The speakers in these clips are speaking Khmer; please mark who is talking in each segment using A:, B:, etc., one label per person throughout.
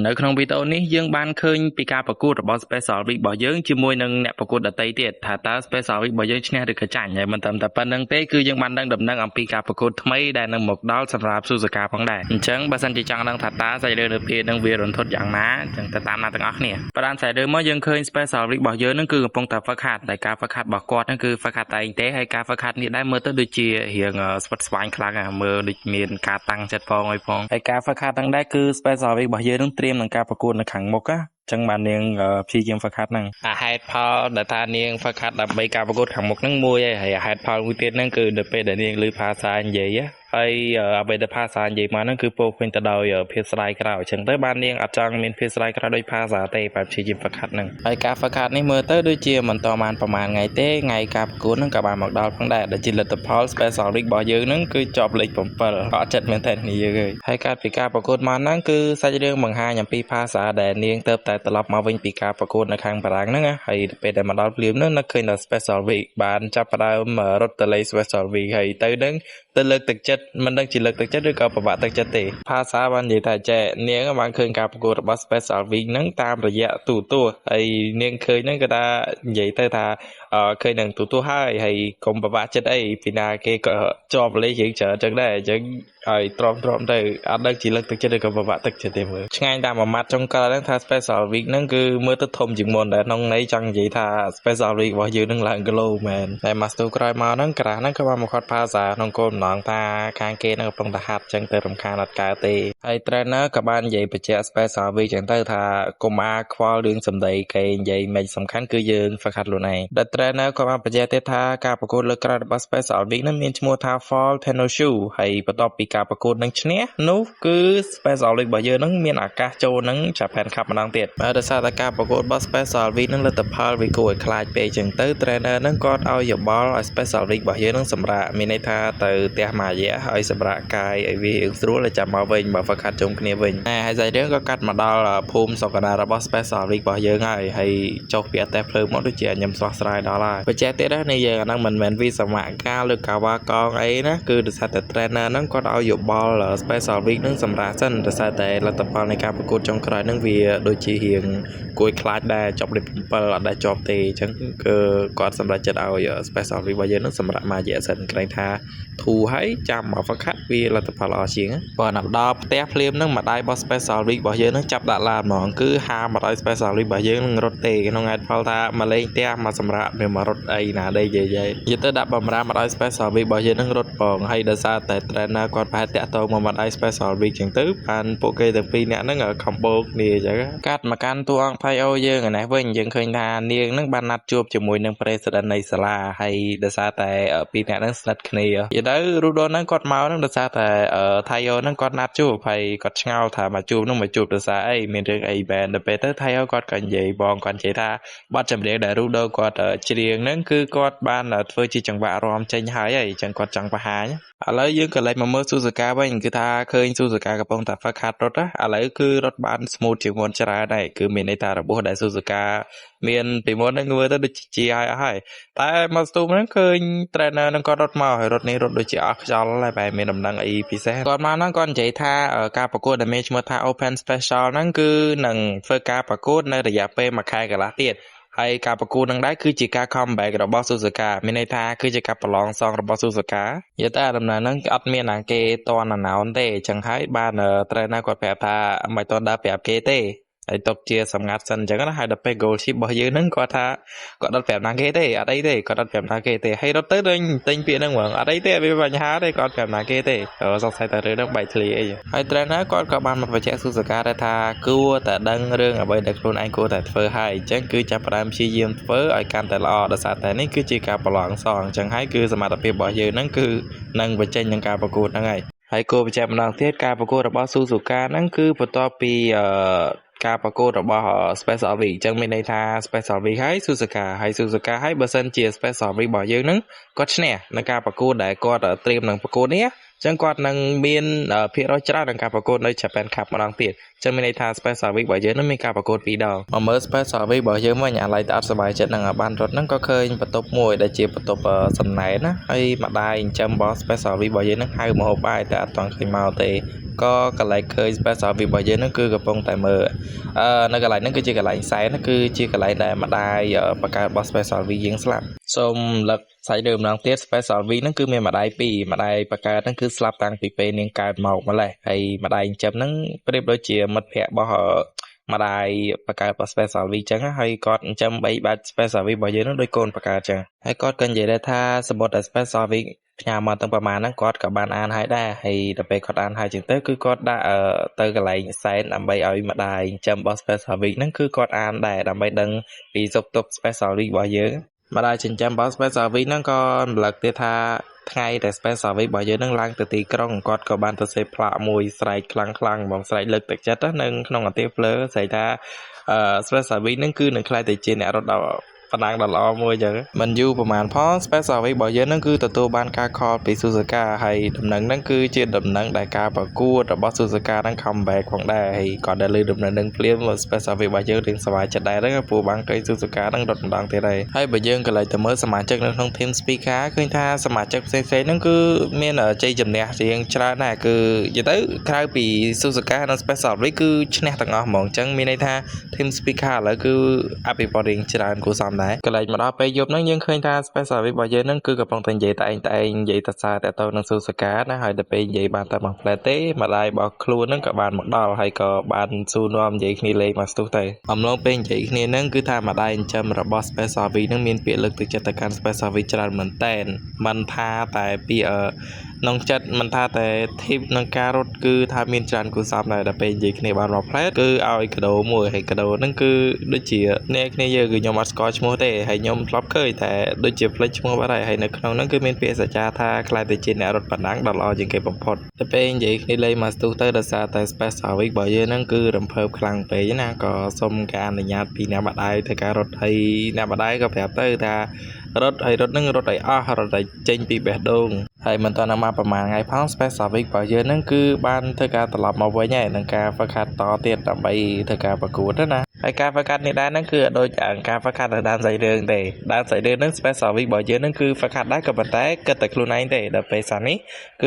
A: នៅក្នុងវីដេអូនេះយើងបានឃើញពីការប្រកួតរបស់ Special Week របស់យើងជាមួយនឹងអ្នកប្រកួតដទៃទៀតថាតើ Special Week របស់យើងឈ្នះឬក៏ចាញ់ហើយមិនត្រឹមតែប៉ុណ្្នឹងទេគឺយើងបានដឹងដំណឹងអំពីការប្រកួតថ្មីដែលនឹងមកដល់សម្រាប់ Suzuka ផងដែរអញ្ចឹងបើសិនជាចង់ដឹងថាតើសាច់រឿងនៅពេលនឹងវារន្ធត់យ៉ាងណាអញ្ចឹងទៅតាមណាទាំងអស់គ្នាបើតាមសាច់រឿងមកយើងឃើញ Special Week របស់យើងនឹងគឺកំពុងតែ ហ្វឹកហាត់តែការហ្វឹកហាត់របស់គាត់នឹងគឺហ្វឹកហាត់តែឯងទេហើយការហ្វឹកហាត់នេះដែរមើលទៅដូចជារៀងស្វិតស្វាញខ្លាំងមើលដូចមានការតាំងចិត្តផងហើយការហ្វឹកហាត់ហ្នឹងដែរគឺ Special Week របស់យើងនឹងត្រៀមនឹងការប្រកួតនៅខាងមុខចឹងបាននាងព្យាយាមហ្វឹកហាត់ហ្នឹងហេតុផលដែលថានាងហ្វឹកហាត់ដើម្បីការប្រកួតខាងមុខហ្នឹងមួយហើយហេតុផលមួយទៀតហ្នឹងគឺនៅពេលដែលនាងឮភាសានិយាយហើយអ្វីដែលភាសានិយាយមកហ្នឹងគឺពោលពេញទៅដោយភាពស្ដាយក្រោយអញ្ចឹងទៅបាននាងអត់ចង់មានភាពស្ដាយក្រោយដោយភាសាទេបែបព្យាយាមហ្វឹកហាត់ហ្នឹងហើយការហ្វឹកហាត់នេះមើលទៅដូចជាមិនតបានប្រហែលថ្ងៃទេថ្ងៃការប្រកួតហ្នឹងក៏បានមកដល់ផងដែរដែលជាលទ្ធផល Special Week របស់យើងហ្នឹងគឺជាប់លេខ7អត់ចិត្តមែនតើគ្នាយើងហើយកាលពីការប្រកួតមកហ្នឹងគឺសាច់រឿងបង្ហាញអំពីភាសាដែលនាងទៅតែត្រឡប់មកវិញពីការប្រកួតនៅខាងបារាំងហ្នឹងហើយពេលដែលមកដល់ភ្លាមហ្នឹងនឹកឃើញដល់ Special Week បានចាប់ផ្ដើមរត់ទៅលេង Special Week ហើយទៅហ្នឹងទៅលើកទឹកចិត្តមិនដឹងជាលើកទឹកចិត្តឬក៏ពិបាកទឹកចិត្តទេភាសាបាននិយាយថាចេះនាងបានឃើញការប្រកួតរបស់ Special Week ហ្នឹងតាមរយៈទូរទស្សន៍ហើយនាងឃើញហ្នឹងក៏ថានិយាយទៅថាឃើញនឹងទូរទស្សន៍ហើយកុំពិបាកចិត្តអីពីណាគេក៏ជាប់លេងយើងច្រើនចឹងដែរអញ្ចឹងហើយទ្រាំទៅអត់ដឹងជាលើកទឹកចិត្តឬក៏ពិបាកទឹកចិត្តទេមើលឆ្ងាញ់តាមមួយម៉ាត់ចុងក្រោយហ្នឹងថា Special Week ហ្នឹងគឺមើលទៅធំជាងមុនដែរក្នុងន័យចង់និយាយថា Special Week របស់យើងហ្នឹងឡើងគីឡូមែនតែ Master ក្រោយមកហ្នឹងក្រាស់ហ្នឹងក៏បានមកខាត់ភាសាក្នុងគោលបំណងថាខាងគេហ្នឹងកំពុងតែហាត់ចឹងទៅរំខានអត់កើតទេហើយ trainer ក៏បាននិយាយបញ្ជាក់ Special Week ចឹងទៅថាកុំអាខ្វល់រឿងសម្ដីគេនិយាយមិនសំខាន់គឺយើងហ្វឹកហាត់ខ្លួនឯងដែល trainer ក៏បានបញ្ជាក់ទៀតថាការប្រកួតលើកក្រោយរបស់ Special Week ហ្នឹងមានឈ្មោះថា Fall Tenoshu ហើយបន្ទាប់ពីការប្រកួតនឹងឈ្នះនោះគឺ Special Week របស់យើងហ្នឹងមានឱកាសចូលនឹង Japan Cup ម្ដងទៀតហើយដោយសារតែការប្រកួតរបស់ Special Week ហ្នឹងលទ្ធផលវាគួរឲ្យខ្លាចពេកចឹងទៅ trainer ហ្នឹងគាត់ឲ្យយោបល់ឲ្យ Special Week របស់យើងហ្នឹងសម្រាប់មានន័យថាទៅផ្ទះមួយរយៈឲ្យសម្រាប់កាយឲ្យវាស្រួលឲ្យចាំមកវិញបើហ្វឹកហាត់ជុំគ្នាវិញហើយសាច់រឿងក៏កាត់មកដល់ភូមិសុកណារបស់ Special Week របស់យើងហើយចុះពីអតេះភ្លើងមកដូចជាខ្ញុំស្រស់ស្រាយដល់ហើយបញ្ជាក់ទៀតនេះយើងអាហ្នឹងមិនមែនវិសមការលើកាវ៉ាកងអីណាគឺដោយសារតែ trainer ហ្នឹងគាត់ឲ្យយោបល់ Special Week ហ្នឹងសម្រាប់សិនដោយសារតែលទ្ធផលនៃការប្រកួតចុងក្រោយហ្នឹងវាដូចជារៀងគួរខ្លាចដែរជាប់លេខ7អត់ដែរជាប់ទេអញ្ចឹងគឺគាត់សម្រេចចិត្តឲ្យ Special Week របស់យើងហ្នឹងសម្រាប់មួយរយៈសិនក្រែងថាធូរហើយចាំមកហ្វឹកហាត់វាលទ្ធផលល្អជាងបើដល់ផ្ទះភ្លាមហ្នឹងម្ដាយរបស់ Special Week របស់យើងហ្នឹងចាប់ដាក់ឡានហ្មងគឺហាមមកឲ្យ Special Week របស់យើងនឹងរត់ទេក្នុងហេតុផលថាមកលេងផ្ទះមកសម្រាប់វាមករត់អីណាដែរនិយាយទៅដាក់បំរាមមកឲ្យ Special Week របស់យើងនឹងរត់ផងហើយដោយសារតែ trainer គាត់ប្រហែលតាក់ទងមកម្ដាយ Special Week ចឹងទៅបានពួកគេទាំងពីរនាក់ហ្នឹងcombo គ្នាអញ្ចឹងកាត់មកកាន់តួអង្គផៃអូយើងឯនេះវិញយើងឃើញថានាងហ្នឹងបានណាត់ជួបជាមួយនឹង President នៃសាលាហើយដោយសារតែពីរនាក់ហ្នឹងស្និទ្ធគ្នានិយាយទៅរូដូហ្នឹងគាត់មកហ្នឹងដោយសារតែថៃអូហ្នឹងគាត់ណាត់ជួបហើយគាត់ឆ្ងល់ថាមកជួបហ្នឹងមកជួបដោយសារអីមានរឿងអីបែរទៅពេលទៅថៃអូគាត់ក៏និយាយបងគាត់និយាយថាបទចម្រៀងដែលរូដូគាត់ច្រៀងហ្នឹងគឺគាត់បានធ្វើជាចង្វាក់រាំចេញហើយអញ្ចឹងគាត់ចង់បង្ហាញឥឡូវយើងក៏លេចមកមើល Suzuka វិញគឺថាឃើញ Suzuka កំពុងតែហ្វឹកហាត់រត់ឥឡូវគឺរត់បាន smooth ជាងមុនច្រើនដែរគឺមានន័យថារបួសដែល Suzuka មានពីមុនហ្នឹងមើលទៅដូចជាហើយតែមកស្ទុំហ្នឹងឃើញ trainer ហ្នឹងគាត់រត់មកហើយរត់នេះរត់ដូចជាអស់ខ្យល់ហើយបែរមានដំណឹងអីពិសេសគាត់មកហ្នឹងគាត់និយាយថាការប្រកួតដែលមានឈ្មោះថា Open Special ហ្នឹងគឺនឹងធ្វើការប្រកួតនៅរយៈពេល1ខែកន្លះទៀតហើយការប្រកួតនឹងដែរគឺជាការ comeback របស់ Suzuka មានន័យថាគឺជាការប្រឡងសងរបស់ Suzuka និយាយតែដំណើរហ្នឹងអត់មានណាគេតន់អណោនទេអញ្ចឹងហើយបាន trainer គាត់ប្រាប់ថាមិនតន់ដើរប្រាប់គេទេហើយຕົកជាសម្ងាត់សិនអញ្ចឹងណាហើយដល់ពេល goal ship របស់យើងហ្នឹងគាត់ថាគាត់អត់ប្រាប់ណាគេទេអត់អីទេគាត់អត់ប្រាប់ណាគេទេហើយរត់ទៅទិញពាក្យហ្នឹងហ្មងអត់អីទេវាបញ្ហាទេគាត់ប្រាប់ណាគេទេសង្ស័យតែរឿងហ្នឹងបែកធ្លាយអីហើយ trainer គាត់ក៏បានមកបញ្ជាក់ Suzuka ដែរថាគួរតែដឹងរឿងអ្វីដែលខ្លួនឯងគួរតែធ្វើហើយអញ្ចឹងគឺចាប់ផ្ដើមព្យាយាមធ្វើឲ្យកាន់តែល្អដោយសារតែនេះគឺជាការប្រឡងសងអញ្ចឹងហើយគឺសមត្ថភាពរបស់យើងហ្នឹងគឺនឹងបញ្ចេញនឹងការប្រកួតហ្នឹងហើយគួរបញ្ជាក់ម្ដងទៀតការប្រកួតរបស់ Suzuka ហ្នឹងគឺបន្ទាប់ពីការប្រកួតរបស់ Special Week អញ្ចឹងមានន័យថា Special Week ហើយ Suzuka ហើយបើសិនជា Special Week របស់យើងហ្នឹងគាត់ឈ្នះនៅការប្រកួតដែលគាត់ត្រៀមនឹងប្រកួតនេះអញ្ចឹងគាត់នឹងមានភាគរយច្រើនក្នុងការប្រកួតនៅ Japan Cup ម្ដងទៀត ចឹងមានន័យថា Space Service របស់យើងនឹងមានការប្រកួត2ដងមកមើល Space Service របស់យើងវិញអាឡ័យតែអត់សប្បាយចិត្តនឹងបានរត់ហ្នឹងក៏ឃើញបន្ទប់មួយដែលជាបន្ទប់សំណែនណាហើយម្ដាយចិញ្ចឹមរបស់ Space Service របស់យើងនឹងហៅមកហូបបាយតែអត់ទាន់ឃើញមកទេក៏កន្លែងឃើញ Space Service របស់យើងនឹងគឺកំពុងតែមើលនៅកន្លែងហ្នឹងគឺជាកន្លែងសែនគឺជាកន្លែងដែលម្ដាយបង្កើតរបស់ Space Service យើងស្លាប់សូមលឹកសាច់រឿងម្ដងទៀត Space Service ហ្នឹងគឺមានម្ដាយ2ម្ដាយបង្កើតហ្នឹងគឺស្លាប់តាំងពីពេលនាងកើតមកម្លេះហើយម្ដាយចិញ្ចឹមហ្នឹងប្រៀបដូចជាមិត្តភក្តិរបស់ម្ដាយបង្កើតរបស់ Space Service ចឹងហើយគាត់ចិញ្ចឹម3បាច់ Space Service របស់យើងហ្នឹងដូចកូនបង្កើតចឹងហើយគាត់ក៏និយាយដែរថាសមុទ្រដែល Space Service ផ្ញើមកទាំងប្រមាណហ្នឹងគាត់ក៏បានអានហើយដែរហើយដល់ពេលគាត់អានហើយចឹងទៅគឺគាត់ដាក់ទៅកន្លែងសែនដើម្បីឲ្យម្ដាយចិញ្ចឹមរបស់ Space Service ហ្នឹងគឺគាត់អានដែរដើម្បីដឹងពីសុខទុក្ខ Space Service របស់យើងម្ដាយចិញ្ចឹមរបស់ Space Service ហ្នឹងក៏រំលឹកទៀតថាថ្ងៃដែល Space Service របស់យើងនឹងឡើងទៅទីក្រុងគាត់ក៏បានទៅសេពផ្លាកមួយស្រែកខ្លាំងៗបងស្រែកលើកទឹកចិត្តនៅក្នុងអាទិភ្លើស្រែកថាSpace Service ហ្នឹងគឺនឹងខ្លាយទៅជាអ្នករត់ដល់បណ្ដាំងដ៏ល្អមួយចឹងមិនយូរប្រហែលផង Space Service របស់យើងហ្នឹងគឺទទួលបានការខលពី Suzuka ហើយដំណឹងហ្នឹងគឺជាដំណឹងដែលការប្រកួតរបស់ Suzuka ហ្នឹង comeback ផងដែរហើយគាត់ដែលលើដំណឹងហ្នឹងភ្លាម Space Service របស់យើងរៀងសប្បាយចិត្តដែរហ្នឹងព្រោះបានឃើញ Suzuka ហ្នឹងរត់ម្ដងទៀតហើយបើយើងក៏លេចទៅមើលសមាជិកនៅក្នុង Team Speaker ឃើញថាសមាជិកផ្សេងៗហ្នឹងគឺមានជ័យជំនះរៀងច្រើនដែរគឺនិយាយទៅក្រៅពី Suzuka និង Space Service គឺឈ្នះទាំងអស់ហ្មងអញ្ចឹងមានន័យថា Team Speaker ឥឡូវគឺអភិវឌ្ឍរៀងច្រើនគួរសមដែរកន្លែងមកដល់ពេលយប់ហ្នឹងយើងឃើញថា Space Service របស់យើងហ្នឹងគឺកំពុងតែនិយាយតែឯងនិយាយទៅសារតែទៅនឹង Suzuka ណាហើយដល់ពេលនិយាយបានតែមួយផ្លែទេម្ដាយរបស់ខ្លួនហ្នឹងក៏បានមកដល់ហើយក៏បានសួរនាំនិយាយគ្នាលេងមកស្ទុះទៅអំឡុងពេលនិយាយគ្នាហ្នឹងគឺថាម្ដាយចិញ្ចឹមរបស់ Space Service ហ្នឹងមានពាក្យលើកទឹកចិត្តទៅកាន់ Space Service ច្រើនមែនតែនមិនថាតែពីក្នុងចិត្តមិនថាតែ tip នឹងការរត់គឺថាមានច្រើនគូសំដែរដល់ពេលនិយាយគ្នាបានមកផ្លែគឺឲ្យកាដូមួយហើយកាដូហ្នឹងគឺដូចជាអ្នកគ្នាយើងគឺខ្ញុំអត់ស្គាល់ឈ្មោះទេហើយខ្ញុំធ្លាប់ឃើញតែដូចជាផ្លេចឈ្មោះបាត់ហើយនៅក្នុងហ្នឹងគឺមានពាក្យសច្ចាថាខ្លាចទៅជាអ្នករត់បណ្ដាំងដ៏ល្អជាងគេបំផុតដល់ពេលនិយាយគ្នាលេងមកស្ទុះទៅដោយសារតែ Space Service របស់យើងហ្នឹងគឺរំភើបខ្លាំងពេកណាក៏សុំការអនុញ្ញាតពីអ្នកម្ដាយធ្វើការរត់ហើយអ្នកម្ដាយក៏ប្រាប់ទៅថារត់ហ្នឹងរត់ឲ្យអស់រត់ឲ្យចេញពីបេះដូងហើយមិនតាន់មកប្រហែលថ្ងៃផង Space Service របស់យើងហ្នឹងគឺបានធ្វើការត្រឡប់មកវិញហើយនឹងការហ្វឹកហាត់តទៀតដើម្បីធ្វើការប្រកួតណាហើយការហ្វឹកហាត់នេះដែរហ្នឹងគឺដូចការហ្វឹកហាត់នៅដើមសាច់រឿងទេដើមសាច់រឿងហ្នឹង Space Service របស់យើងហ្នឹងគឺហ្វឹកហាត់ដែរក៏ប៉ុន្តែគិតតែខ្លួនឯងទេដល់ពេលសានេះគឺ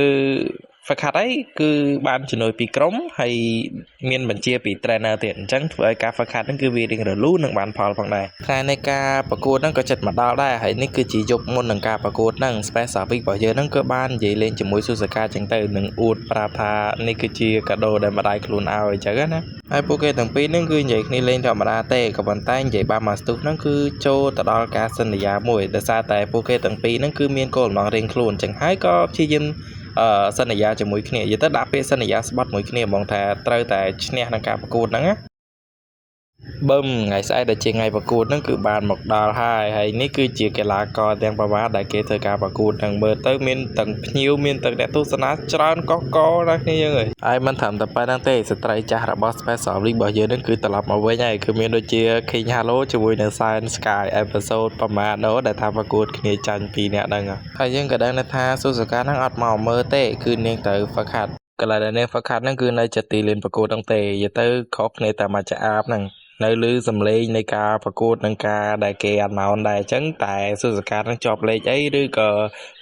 A: ហ្វឹកហាត់អីគឺបានជំនួយពីក្រុមហើយមានបញ្ជាពី trainer ទៀតអញ្ចឹងធ្វើឲ្យការហ្វឹកហាត់ហ្នឹងគឺវារៀងរលូននិងបានផលផងដែរថ្ងៃនៃការប្រកួតហ្នឹងក៏ចិត្តមកដល់ដែរហើយនេះគឺជាយប់មុននឹងការប្រកួតហ្នឹង Space Service របស់យើងហ្នឹងក៏បាននិយាយលេងជាមួយ Suzuka អញ្ចឹងទៅនឹងអួតប្រាប់ថានេះគឺជាកាដូដែលម្ដាយខ្លួនឲ្យអញ្ចឹងណាហើយពួកគេទាំងពីរហ្នឹងគឺនិយាយគ្នាលេងធម្មតាទេក៏ប៉ុន្តែនិយាយបានមកស្ទុះហ្នឹងគឺចូលទៅដល់ការសន្យាមួយដោយសារតែពួកគេទាំងពីរហ្នឹងគឺមានគោលបំណងរៀងខ្លួនអញ្ចឹងហើយក៏ព្យាយាមសន្យាជាមួយគ្នានិយាយទៅដាក់ពាក្យសន្យាស្បត់មួយគ្នាហ្មងថាត្រូវតែឈ្នះក្នុងការប្រកួតហ្នឹងណាបឹមថ្ងៃស្អែកដែលជាថ្ងៃប្រកួតហ្នឹងគឺបានមកដល់ហើយនេះគឺជាកីឡាករទាំងប្រមាណដែលគេធ្វើការប្រកួតហ្នឹងមើលទៅមានទាំងភ្ញៀវមានទាំងអ្នកទស្សនាច្រើនកកណាស់គ្នាយើងហើយមិនត្រឹមតែប៉ុណ្្នឹងទេស្ត្រីចាស់របស់ Space Service របស់យើងហ្នឹងគឺត្រឡប់មកវិញហើយគឺមានដូចជា King Halo ជាមួយនឹង Science Sky episode ប្រមាណនោះដែលថាប្រកួតគ្នាចាញ់ពីរអ្នកហ្នឹងហើយយើងក៏ដឹងថា Suzuka ហ្នឹងអត់មកមើលទេគឺនាងទៅហ្វឹកហាត់កន្លែងដែលនាងហ្វឹកហាត់ហ្នឹងគឺនៅចិត្តទីលានប្រកួតហ្នឹងទេនិយាយទៅខុសគ្នាតែមកចាអាបហ្នឹងនៅលើសំឡេងនៃការប្រកួតនឹងការដែលគេអត់ណោនដែរអញ្ចឹងតែ Suzuka នឹងជាប់លេខអីឬក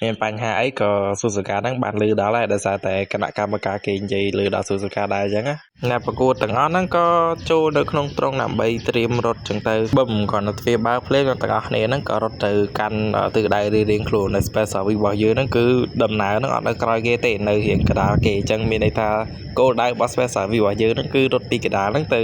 A: ៏មានបញ្ហាអីក៏ Suzuka នឹងបានលឺដល់ដែរដោយសារតែគណៈកម្មការគេនិយាយលឺដល់ Suzuka ដែរអញ្ចឹងណាអ្នកប្រកួតទាំងអស់ហ្នឹងក៏ចូលនៅក្នុងត្រង់ដើម្បីត្រៀមរត់អញ្ចឹងទៅបឹមគាត់នៅទ្វារបើកភ្លេងទាំងអស់គ្នាហ្នឹងក៏រត់ទៅកាន់ទិសដៅរៀងៗខ្លួននៅ Space Service របស់យើងហ្នឹងគឺដំណើរហ្នឹងអត់នៅក្រោយគេទេនៅរៀងកណ្ដាលគេអញ្ចឹងមានន័យថាគោលដៅរបស់ Space Service របស់យើងហ្នឹងគឺរត់ពីកណ្ដាលហ្នឹងទៅ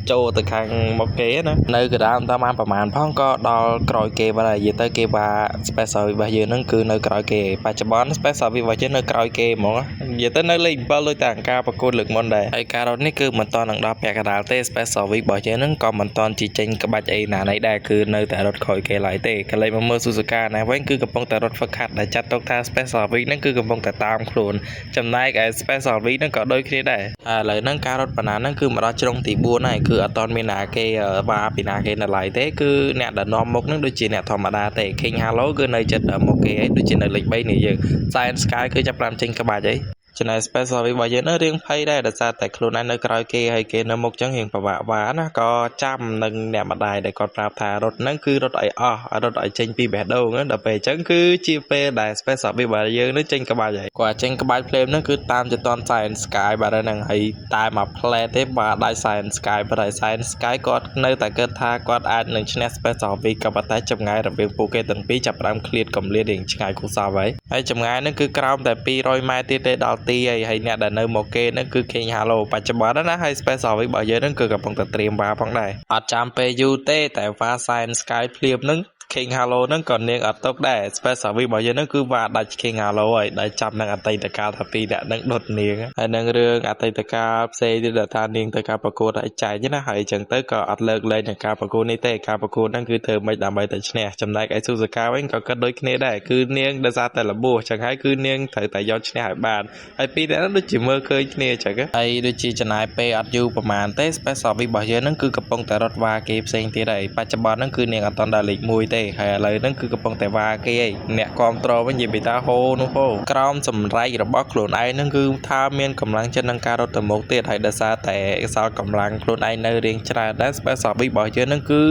A: ចូលទៅខាងមុខគេណានៅកណ្ដាលតាមបានប្រហែលផងក៏ដល់ក្រោយគេបាត់ហើយនិយាយទៅគេថា Space Service របស់យើងហ្នឹងគឺនៅក្រោយគេបច្ចុប្បន្ន Space Service របស់យើងនៅក្រោយគេហ្មងនិយាយទៅនៅលេខ7ដូចតែការប្រកួតលើកមុនដែរហើយការរត់នេះគឺមិនតន់នឹងដល់ពាក់កណ្ដាលទេ Space Service របស់យើងហ្នឹងក៏មិនតន់ជីចេញក្បាច់អីណាណីដែរគឺនៅតែរត់ក្រោយគេឡើយទេកន្លែងមកមើល Suzuka ណាវិញគឺកំពុងតែរត់ហ្វឹកហាត់ដែលចាត់ទុកថា Space Service ហ្នឹងគឺកំពុងតែតាមខ្លួនចំណែកឯ Space Service ហ្នឹងក៏ដូចគ្នាដែរឥឡូវហ្នឹងការរត់បណ្ណាហ្នឹងគឺមកដល់ជ្រុងទី4ហើយគឺអត់តន់មានណាគេបាពីណាគេនៅឡើយទេគឺអ្នកដែលនាំមុខហ្នឹងដូចជាអ្នកធម្មតាទេ King Halo គឺនៅចិត្តមុខគេឯងដូចជានៅលេខ3នេះយើង Science Sky គឺចាប់ផ្ដើមចេញក្បាច់អី ចំណែក special របស់យើងនឹងរៀងភ័យដែរដោយសារតែខ្លួនឯងនៅក្រោយគេហើយគេនៅមុខចឹងរៀងពិបាកវ៉ាណាក៏ចាំនឹងអ្នកម្ដាយដែលគាត់ប្រាប់ថារត់ហ្នឹងគឺរត់ឲ្យអស់រត់ឲ្យចេញពីបេះដូងដល់ពេលអញ្ចឹងគឺជាពេលដែល special របស់យើងនឹងចេញក្បាច់ហើយគាត់ចេញក្បាច់ភ្លាមហ្នឹងគឺតាមចតន Science Sky បាទហ្នឹងហើយតែមក play ទេបាទដៃ Science Sky បាទ Science Sky គាត់នៅតែគិតថាគាត់អាចនឹងឈ្នះ special ក៏ប៉ុន្តែចម្ងាយរវាងពួកគេទាំងពីរចាប់ផ្ដើមឃ្លាតកំលាតរៀងឆ្ងាយគូសោហើយចម្ងាយហ្នឹងគឺក្រោមតែ200ម៉ែត្រទៀតទេដល់ទីហើយអ្នកដែលនៅមកគេហ្នឹងគឺ King Halo បច្ចុប្បន្នណាហើយ special របស់យើងហ្នឹងគឺកំពុងតែត្រៀមវ៉ាផងដែរអត់ចាំពេលយូរទេតែវ៉ា Science Sky ភ្លាមហ្នឹង King Halo ហ្នឹងក៏នាងអត់ទុកដែរ special របស់យើងហ្នឹងគឺវ៉ាដាច់ King Halo ហើយដែលចាប់នឹងអតីតកាលថាពីរអ្នកហ្នឹងដុតនាងហើយនឹងរឿងអតីតកាលផ្សេងទៀតដែលថានាងទៅការប្រកួតឲ្យចែកណាហើយអញ្ចឹងទៅក៏អត់លើកលែងនឹងការប្រកួតនេះទេការប្រកួតហ្នឹងគឺធ្វើមិនដើម្បីតែឈ្នះចំណែកឯស៊ូសាកាវិញក៏គិតដូចគ្នាដែរគឺនាងដោយសារតែរបួសអញ្ចឹងហើយគឺនាងត្រូវតែយកឈ្នះឲ្យបានហើយពីរអ្នកហ្នឹងដូចជាមើលឃើញគ្នាអញ្ចឹងហើយដូចជាចំណាយពេលអត់យូរប្រហែលទេ special របស់យើងហ្នឹងគឺកំពុងតែរត់វ៉ាគេផ្សេងទៀតហើយបច្ចុប្បន្នហ្នឹងគឺនាងអត់តន់ដល់លេខ1ទេហើយឥឡូវហ្នឹងគឺកំពុងតែវ៉ាគេឯងអ្នកគ្រប់ត្រវិញនិយាយពីថាហូនោះហូក្រោមសម្រែករបស់ខ្លួនឯងហ្នឹងគឺថាមានកម្លាំងចិត្តនឹងការរត់ទៅមុខទៀតហើយដោយសារតែសល់កម្លាំងខ្លួនឯងនៅរៀងច្រើនដែរ special របស់យើងហ្នឹងគឺ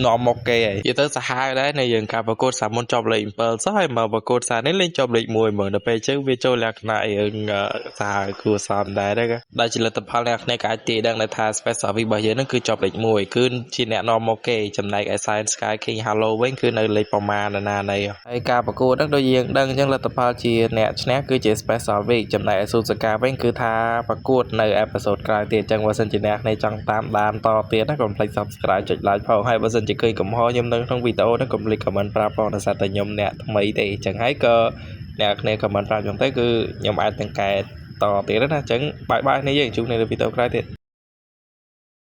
A: នាំមកគេហើយនិយាយទៅសាហាវដែរនៅយើងការប្រកួតសាមុនជាប់លេខ7សោះហើយមកប្រកួតសានេះលេងជាប់លេខ1មើលដល់ពេលអញ្ចឹងវាចូលលក្ខណៈរឿងសាហាវគួរសមដែរដែលជាលទ្ធផលអ្នកគ្នាក៏អាចទាយដឹងដែរថា special របស់យើងហ្នឹងគឺជាប់លេខ1គឺជាអ្នកនាំមកគេចំណែកឯ Science Sky King Halo វិញគឺនៅលេខប្រមាណណានៃហើយការប្រកួតហ្នឹងដូចយើងដឹងអញ្ចឹងលទ្ធផលជាអ្នកឈ្នះគឺជា special week ចំណែកឯ Suzuka វិញគឺថាប្រកួតនៅ episode ក្រោយទៀតអញ្ចឹងបើសិនជាអ្នកគ្នាចង់តាមដានតទៀតណាកុំភ្លេច subscribe ចុច like ផងហើយបើសិនជាឃើញកំហុសខ្ញុំនៅក្នុងវីដេអូហ្នឹងកុំភ្លេច comment ប្រាប់ផងដោយសារតែខ្ញុំអ្នកថ្មីទេអញ្ចឹងហើយក៏អ្នកគ្នា comment ប្រាប់ខ្ញុំទៅគឺខ្ញុំអាចទាំងកែតទៀតណាអញ្ចឹងបាយបាយនេះយើងជួបនៅវីដេអូក្រោយទៀត